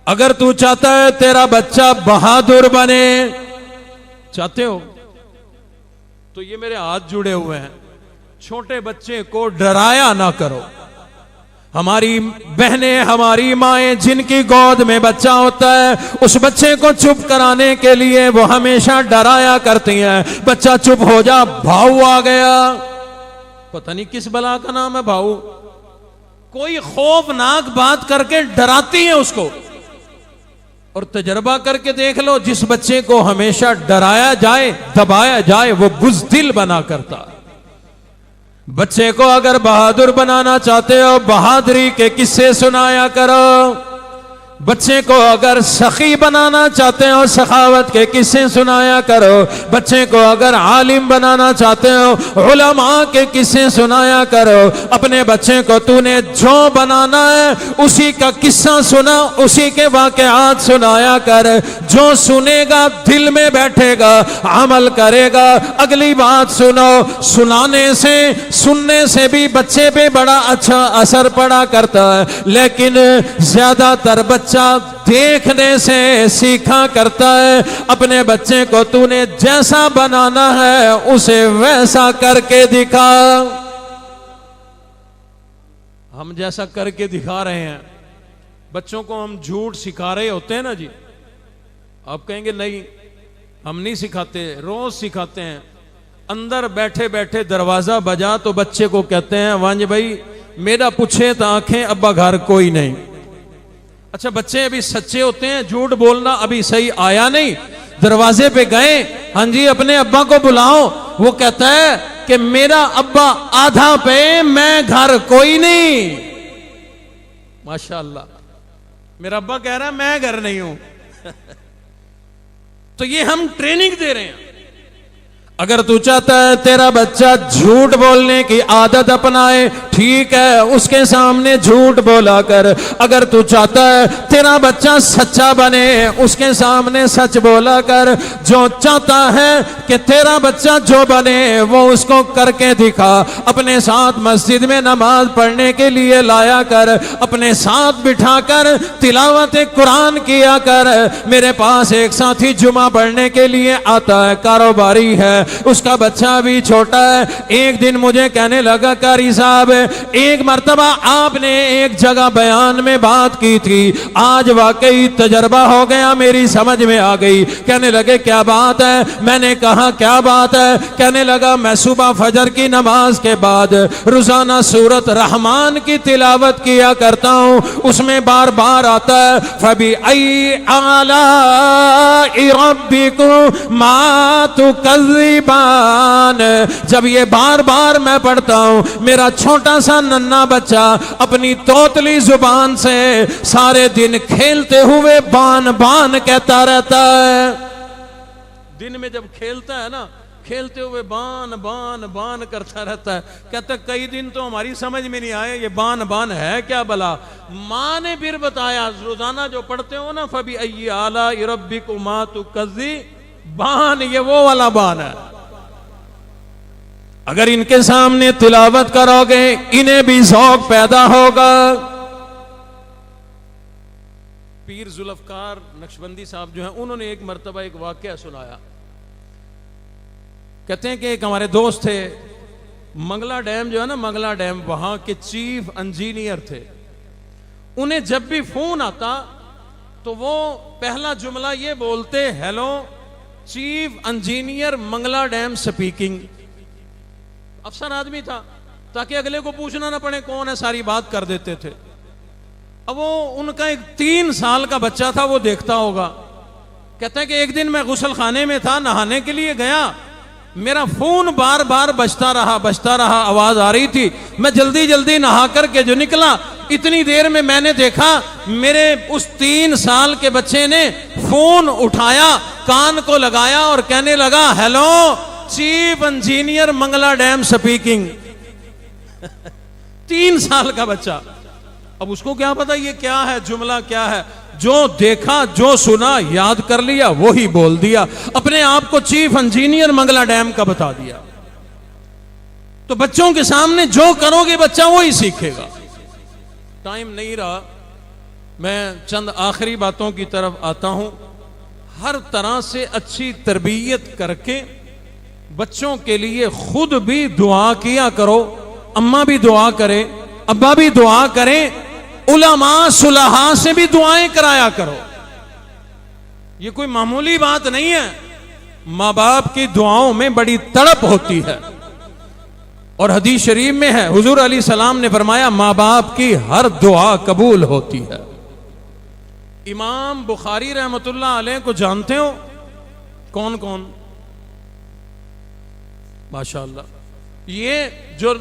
अगर तू चाहता है तेरा बच्चा बहादुर बने, चाहते हो तो ये मेरे हाथ जुड़े हुए हैं, छोटे बच्चे को डराया ना करो। हमारी बहनें, हमारी माएं जिनकी गोद में बच्चा होता है, उस बच्चे को चुप कराने के लिए वो हमेशा डराया करती हैं। बच्चा चुप हो जा, भाऊ आ गया। पता नहीं किस बला का नाम है भाऊ। कोई खौफनाक बात करके डराती है उसको। और तजर्बा करके देख लो, जिस बच्चे को हमेशा डराया जाए, दबाया जाए, वो बुज़दिल बना करता। बच्चे को अगर बहादुर बनाना चाहते हो, बहादुरी के किस्से सुनाया करो। बच्चे को अगर सखी बनाना चाहते हो, सखावत के किस्से सुनाया करो। बच्चे को अगर आलिम बनाना चाहते हो, उलमा के किस्से सुनाया करो। अपने बच्चे को तूने जो बनाना है उसी का किस्सा सुना, उसी के वाक़यात सुनाया कर। जो सुनेगा दिल में बैठेगा, अमल करेगा। अगली बात सुनो, सुनाने से, सुनने से भी बच्चे पे बड़ा अच्छा असर पड़ा करता है, लेकिन ज्यादातर बच्चा देखने से सीखा करता है। अपने बच्चे को तूने जैसा बनाना है उसे वैसा करके दिखा। हम जैसा करके दिखा रहे हैं, बच्चों को हम झूठ सिखा रहे होते हैं ना जी। आप कहेंगे नहीं, हम नहीं सिखाते, रोज सिखाते हैं। अंदर बैठे बैठे दरवाजा बजा तो बच्चे को कहते हैं, वांज भाई मेरा पूछे तो आंखें, अब्बा घर कोई नहीं। अच्छा, बच्चे अभी सच्चे होते हैं, झूठ बोलना अभी सही आया नहीं। दरवाजे पे गए, हाँ जी अपने अब्बा को बुलाओ, वो कहता है कि मेरा अब्बा आधा पे, मैं घर कोई नहीं। माशाअल्लाह, मेरा अब्बा कह रहा है मैं घर नहीं हूं। तो ये हम ट्रेनिंग दे रहे हैं। अगर तू चाहता है तेरा बच्चा झूठ बोलने की आदत अपनाए, ठीक है, उसके सामने झूठ बोला कर। अगर तू चाहता है तेरा बच्चा सच्चा बने, उसके सामने सच बोला कर। जो चाहता है कि तेरा बच्चा जो बने वो उसको करके दिखा। अपने साथ मस्जिद में नमाज पढ़ने के लिए लाया कर, अपने साथ बिठाकर तिलावत कुरान किया कर। मेरे पास एक साथी जुमा पढ़ने के लिए आता है, कारोबारी है, उसका बच्चा भी छोटा है। एक दिन मुझे कहने लगा, कारी साहब एक मर्तबा आपने एक जगह बयान में बात की थी, आज वाकई तजर्बा हो गया, मेरी समझ में आ गई। कहने लगे क्या बात है? मैंने कहा क्या बात है? कहने लगा मैं सुबह फजर की नमाज के बाद रोजाना सूरत रहमान की तिलावत किया करता हूं, उसमें बार बार आता है फबी आई आला रब्बिकुम मा तुकज़्ज़िबान। जब ये बार बार मैं पढ़ता हूं, मेरा छोटा सा नन्हा बच्चा अपनी तोतली जुबान से सारे दिन खेलते हुए बान बान कहता रहता है। दिन में जब खेलता है ना, खेलते हुए बान बान बान करता रहता है। कहता कई दिन तो हमारी समझ में नहीं आए ये बान बान है क्या भला। माँ ने फिर बताया, रोजाना जो पढ़ते हो ना फबी अय्यी आला रब्बिकुम मा तुकज़्ज़िबान, ये वो वाला बान है। अगर इनके सामने तिलावत करोगे इन्हें भी शौक पैदा होगा। पीर जुल्फकार नक्शबंदी साहब जो हैं, उन्होंने एक मर्तबा एक वाकया सुनाया। कहते हैं कि एक हमारे दोस्त थे, मंगला डैम जो है ना, मंगला डैम, वहां के चीफ इंजीनियर थे। उन्हें जब भी फोन आता तो वो पहला जुमला ये बोलते, hello chief engineer Mangla dam speaking. अफसर आदमी था, ताकि अगले को पूछना ना पड़े कौन है, सारी बात कर देते थे। अब वो उनका एक 3 साल का बच्चा था, वो देखता होगा। कहता है कि एक दिन मैं गुसल खाने में था, नहाने के लिए गया, मेरा फोन बार बार बजता रहा, आवाज आ रही थी। मैं जल्दी जल्दी नहा करके जो निकला, इतनी देर में मैंने देखा मेरे उस 3 साल के बच्चे ने फोन उठाया, कान को लगाया और कहने लगा, hello chief engineer Mangla dam speaking. 3 साल का बच्चा। अब उसको क्या पता ये क्या है, जुमला क्या है। जो देखा जो सुना याद कर लिया वही बोल दिया, अपने आप को चीफ इंजीनियर मंगला डैम का बता दिया। तो बच्चों के सामने जो करोगे बच्चा वही सीखेगा। टाइम नहीं रहा, मैं चंद आखिरी बातों की तरफ आता हूं। हर तरह से अच्छी तरबियत करके बच्चों के लिए खुद भी दुआ किया करो, अम्मा भी दुआ करे, अब्बा भी दुआ करें, उलमा सुलहा से भी दुआएं कराया करो। ये कोई मामूली बात नहीं है। मां बाप की दुआओं में बड़ी तड़प होती है और हदीस शरीफ में है, हुजूर अलैहि सलाम ने फरमाया मां बाप की हर दुआ कबूल होती है। इमाम बुखारी रहमतुल्लाह अलैह को जानते हो? कौन कौन? माशाअल्लाह। ये जो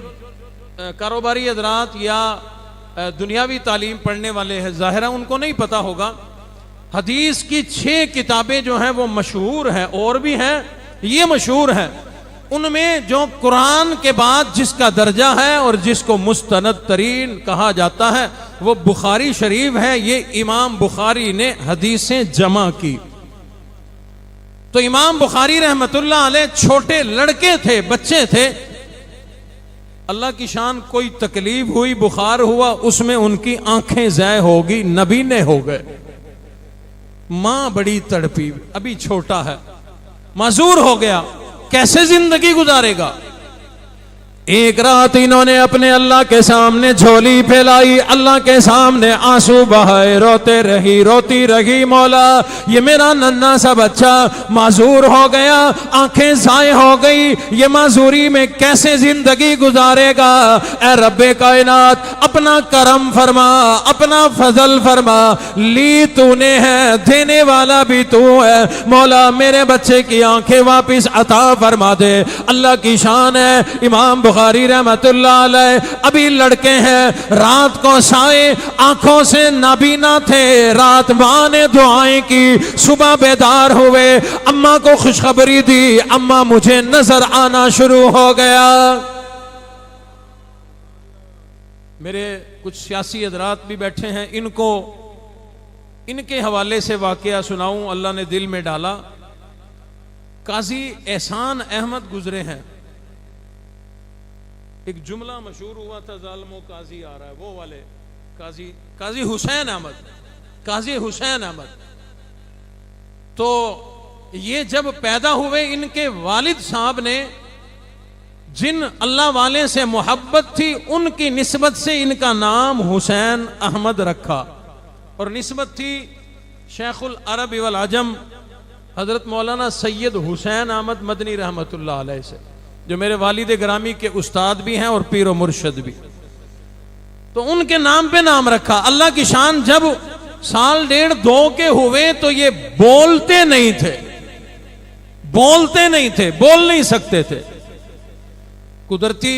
कारोबारी हजरात या दुनियावी तालीम पढ़ने वाले हैं, जाहिर है उनको नहीं पता होगा। हदीस की 6 किताबें जो हैं वो मशहूर हैं, और भी हैं, ये मशहूर हैं। उनमें जो कुरान के बाद जिसका दर्जा है और जिसको मुस्तनद तरीन कहा जाता है वो बुखारी शरीफ है। ये इमाम बुखारी ने हदीसें जमा की। तो इमाम बुखारी रहमतुल्लाह अलैह छोटे लड़के थे, बच्चे थे। अल्लाह की शान, कोई तकलीफ हुई, बुखार हुआ, उसमें उनकी आंखें ज़ाय होगी, नबीने हो गए। मां बड़ी तड़पी, अभी छोटा है, माजूर हो गया, कैसे जिंदगी गुजारेगा। एक रात इन्होंने अपने अल्लाह के सामने झोली फैलाई, अल्लाह के सामने आंसू बहाए, रोती रही मौला ये मेरा नन्हा सा बच्चा माजूर हो गया, आंखें ज़ाय हो गई, ये माजूरी में कैसे जिंदगी गुजारेगा। ऐ रब्बे कायनात अपना करम फरमा, अपना फजल फरमा, ली तूने है, देने वाला भी तू है। मौला मेरे बच्चे की आंखें वापिस अता फरमा दे। अल्लाह की शान है। इमाम बुखारी रहमतुल्लाह अलैह अभी लड़के हैं, रात को साए, आंखों से नाबीना थे। रात मां ने दुआएं की, सुबह बेदार हुए, अम्मा को खुशखबरी दी, अम्मा मुझे नजर आना शुरू हो गया। मेरे कुछ सियासी हजरात भी बैठे हैं, इनके हवाले से वाकया सुनाऊं, अल्लाह ने दिल में डाला। काजी एहसान अहमद गुजरे हैं। एक जुमला मशहूर हुआ था, जालिमो काजी आ रहा है, वो वाले काजी हुसैन अहमद। तो ये जब पैदा हुए, इनके वालिद साहब ने जिन अल्लाह वाले से मोहब्बत थी उनकी निस्बत से इनका नाम हुसैन अहमद रखा, और निस्बत थी शेखुल अरब वल अजम हजरत मौलाना सैयद हुसैन अहमद मदनी रहमतुल्लाह अलैह से, जो मेरे वालिद ग्रामी के उस्ताद भी हैं और पीर व मुर्शद भी। तो उनके नाम पे नाम रखा। अल्लाह की शान, जब 1.5 साल 2 के हुए तो ये बोलते नहीं थे, बोल नहीं सकते थे। कुदरती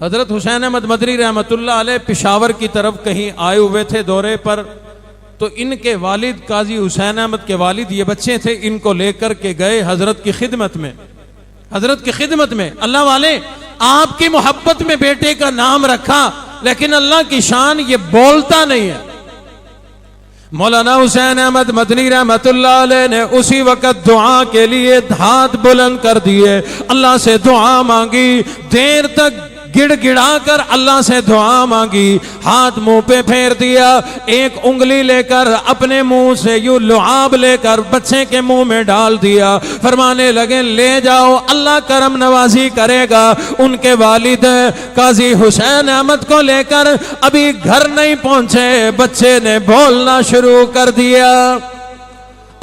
हजरत हुसैन अहमद मदनी रहमतुल्लाह अलैह पेशावर की तरफ कहीं आए हुए थे दौरे पर, तो इनके वालिद काजी हुसैन अहमद के वालिद ये बच्चे थे, इनको लेकर के गए हजरत की खिदमत में। अल्लाह वाले आपकी मोहब्बत में बेटे का नाम रखा, लेकिन अल्लाह की शान ये बोलता नहीं है। मौलाना हुसैन अहमद मदनी रहमतुल्लाह अलैह ने उसी वक्त दुआ के लिए हाथ बुलंद कर दिए, अल्लाह से दुआ मांगी, देर तक गिड़गिड़ा कर अल्लाह से दुआ मांगी, हाथ मुंह पे फेर दिया, एक उंगली लेकर अपने मुंह से यूं लुआब लेकर बच्चे के मुंह में डाल दिया, फरमाने लगे ले जाओ, अल्लाह करम नवाजी करेगा। उनके वालिद काजी हुसैन अहमद को लेकर अभी घर नहीं पहुंचे, बच्चे ने बोलना शुरू कर दिया।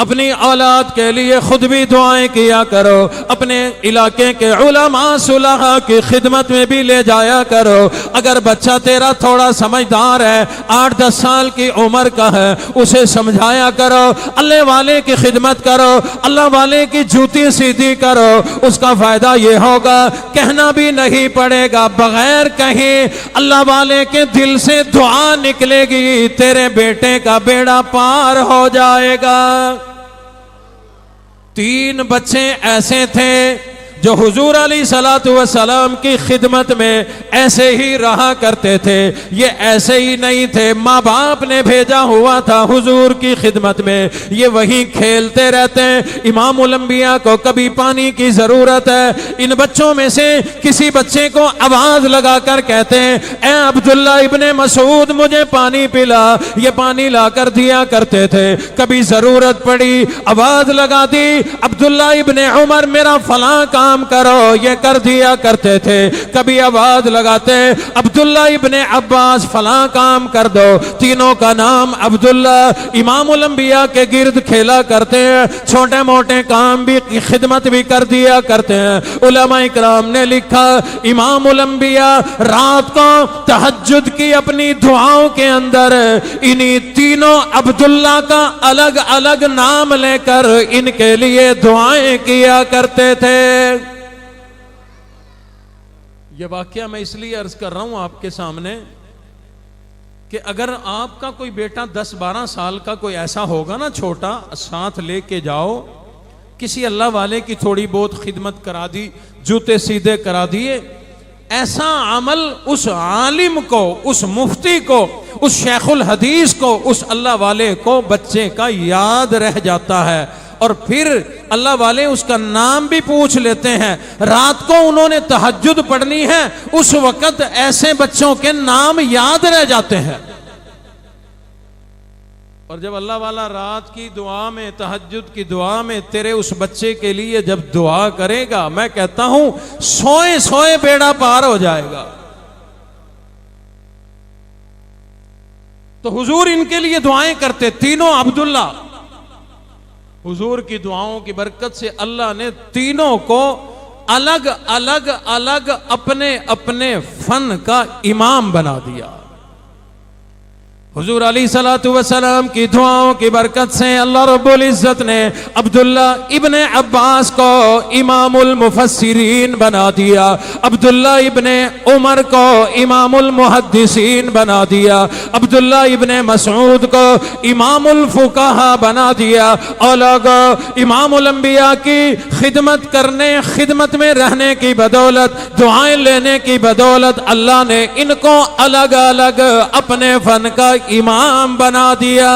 अपनी औलाद के लिए खुद भी दुआएं किया करो, अपने इलाके के उलमा सुलहा की खिदमत में भी ले जाया करो। अगर बच्चा तेरा थोड़ा समझदार है, 8-10 साल की उम्र का है, उसे समझाया करो, अल्लाह वाले की खिदमत करो, अल्लाह वाले की जूती सीधी करो, उसका फायदा ये होगा कहना भी नहीं पड़ेगा, बगैर कहे अल्लाह वाले के दिल से दुआ निकलेगी, तेरे बेटे का बेड़ा पार हो जाएगा। 3 बच्चे ऐसे थे जो हुजूर अलैहिस्सलातु वस्सलाम की खिदमत में ऐसे ही रहा करते थे। ये ऐसे ही नहीं थे, माँ बाप ने भेजा हुआ था हुजूर की खिदमत में, ये वहीं खेलते रहते हैं। इमामुल अंबिया को कभी पानी की जरूरत है, इन बच्चों में से किसी बच्चे को आवाज लगाकर कहते हैं, ए अब्दुल्ला इब्ने मसूद मुझे पानी पिला, ये पानी लाकर दिया करते थे। कभी जरूरत पड़ी, आवाज लगा दी, अब्दुल्ला इब्ने उमर मेरा फला काम करो, ये कर दिया करते थे। कभी आवाज लगाते, अब्दुल्ला इब्ने अब्बास फला काम कर दो, तीनों का नाम अब्दुल्ला। इमामुल अंबिया के गिर्द खेला करते हैं, छोटे मोटे काम भी, खिदमत भी कर दिया करते हैं। उलमा इकराम ने लिखा, इमामुल अंबिया रात को तहज्जुद की अपनी दुआओं के अंदर इन्हीं तीनों अब्दुल्ला का अलग अलग नाम लेकर इनके लिए दुआएं किया करते थे। यह वाकया मैं इसलिए अर्ज कर रहा हूं आपके सामने कि अगर आपका कोई बेटा 10-12 साल का कोई ऐसा होगा ना छोटा, साथ लेके जाओ, किसी अल्लाह वाले की थोड़ी बहुत खिदमत करा दी, जूते सीधे करा दिए, ऐसा अमल उस आलिम को, उस मुफ्ती को, उस शेखुल हदीस को, उस अल्लाह वाले को बच्चे का याद रह जाता है। और फिर अल्लाह वाले उसका नाम भी पूछ लेते हैं। रात को उन्होंने तहज्जुद पढ़नी है, उस वक्त ऐसे बच्चों के नाम याद रह जाते हैं। और जब अल्लाह वाला रात की दुआ में, तहज्जुद की दुआ में तेरे उस बच्चे के लिए जब दुआ करेगा, मैं कहता हूं सोए सोए बेड़ा पार हो जाएगा। तो हुजूर इनके लिए दुआएं करते, तीनों अब्दुल्ला। हुजूर की दुआओं की बरकत से अल्लाह ने तीनों को अलग अलग अलग अपने अपने फन का इमाम बना दिया। हुजूर अलैहिस्सलातु वस्सलाम की दुआओं की बरकत से अल्लाह रब्बुल इज्जत ने अब्दुल्ला इब्ने अब्बास को इमामुल मुफस्सिरीन बना दिया, अब्दुल्ला इब्ने उमर को इमामुल मुहद्दिसीन बना दिया, अब्दुल्ला इब्ने मसऊद को इमामुल फुकाहा बना दिया। अलग इमामुल अंबिया की खिदमत करने, खिदमत में रहने की बदौलत, दुआएं लेने की बदौलत अल्लाह ने इनको अलग अलग अपने फन का इमाम बना दिया।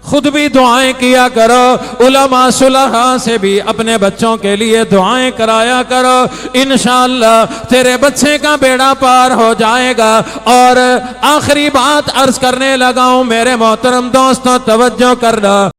खुद भी दुआएं किया करो, उलमा सुलहा से भी अपने बच्चों के लिए दुआएं कराया करो। इंशाअल्लाह तेरे बच्चे का बेड़ा पार हो जाएगा। और आखिरी बात अर्ज करने लगा हूं मेरे मोहतरम दोस्तों, तवज्जो करना।